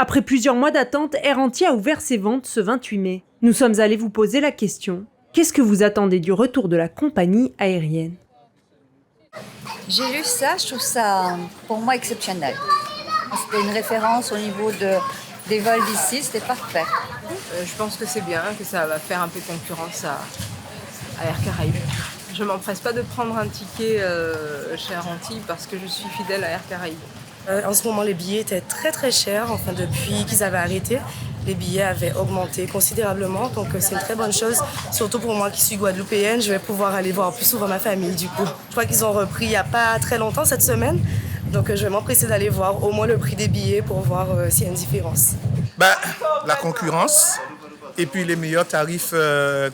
Après plusieurs mois d'attente, Air Antilles a ouvert ses ventes ce 28 mai. Nous sommes allés vous poser la question. Qu'est-ce que vous attendez du retour de la compagnie aérienne? J'ai lu ça, je trouve ça pour moi exceptionnel. C'était une référence au niveau des vols d'ici, c'était parfait. Je pense que c'est bien, que ça va faire un peu concurrence à Air Caraïbes. Je m'empresse pas de prendre un ticket chez Air Antilles parce que je suis fidèle à Air Caraïbes. En ce moment, les billets étaient très très chers. Enfin, depuis qu'ils avaient arrêté, les billets avaient augmenté considérablement. Donc c'est une très bonne chose, surtout pour moi qui suis guadeloupéenne. Je vais pouvoir aller voir plus souvent ma famille du coup. Je crois qu'ils ont repris il n'y a pas très longtemps cette semaine. Donc je vais m'empresser d'aller voir au moins le prix des billets pour voir s'il y a une différence. La concurrence et puis les meilleurs tarifs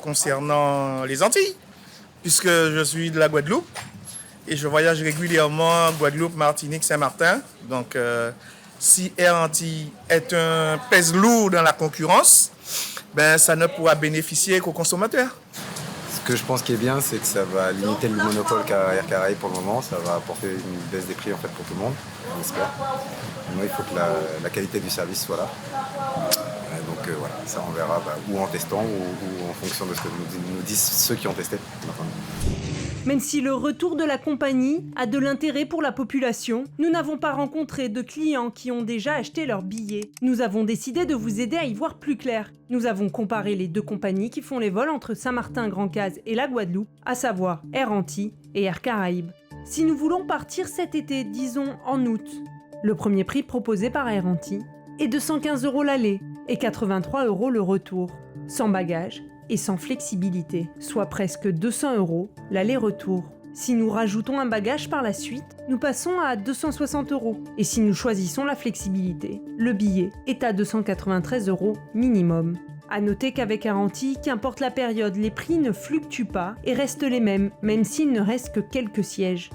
concernant les Antilles, puisque je suis de la Guadeloupe et je voyage régulièrement Guadeloupe, Martinique, Saint-Martin. Donc si Air Antilles pèse lourd dans la concurrence, ça ne pourra bénéficier qu'aux consommateurs. Ce que je pense qui est bien, c'est que ça va limiter le monopole qu'a Air Caraïbes pour le moment. Ça va apporter une baisse des prix en fait, pour tout le monde, on espère. Maintenant, il faut que la qualité du service soit là. Donc voilà, ça on verra ou en testant ou en fonction de ce que nous disent ceux qui ont testé. Même si le retour de la compagnie a de l'intérêt pour la population, nous n'avons pas rencontré de clients qui ont déjà acheté leurs billets. Nous avons décidé de vous aider à y voir plus clair. Nous avons comparé les deux compagnies qui font les vols entre Saint-Martin-Grand-Case et la Guadeloupe, à savoir Air Antilles et Air Caraïbes. Si nous voulons partir cet été, disons en août, le premier prix proposé par Air Antilles est de 115 € l'aller et 83 € le retour, sans bagages et sans flexibilité, soit presque 200 € l'aller-retour. Si nous rajoutons un bagage par la suite, nous passons à 260 €. Et si nous choisissons la flexibilité, le billet est à 293 € minimum. A noter qu'avec Air Antilles, qu'importe la période, les prix ne fluctuent pas et restent les mêmes, même s'il ne reste que quelques sièges.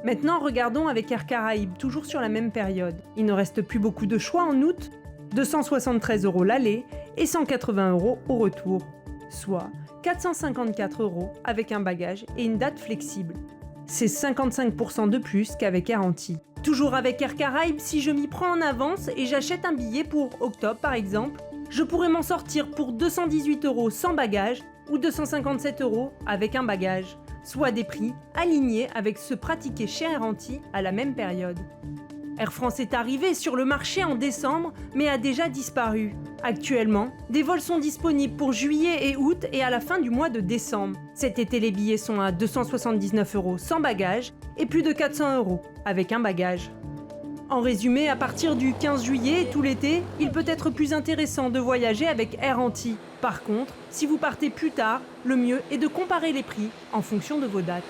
Maintenant, regardons avec Air Caraïbes, toujours sur la même période. Il ne reste plus beaucoup de choix en août, 273 € l'aller et 180 € au retour, soit 454 € avec un bagage et une date flexible. C'est 55% de plus qu'avec Air Antilles. Toujours avec Air Caraïbes, si je m'y prends en avance et j'achète un billet pour octobre par exemple, je pourrais m'en sortir pour 218 € sans bagage ou 257 € avec un bagage, soit des prix alignés avec ceux pratiqués chez Air Antilles à la même période. Air France est arrivé sur le marché en décembre, mais a déjà disparu. Actuellement, des vols sont disponibles pour juillet et août et à la fin du mois de décembre. Cet été, les billets sont à 279 € sans bagage et plus de 400 € avec un bagage. En résumé, à partir du 15 juillet et tout l'été, il peut être plus intéressant de voyager avec Air Antilles. Par contre, si vous partez plus tard, le mieux est de comparer les prix en fonction de vos dates.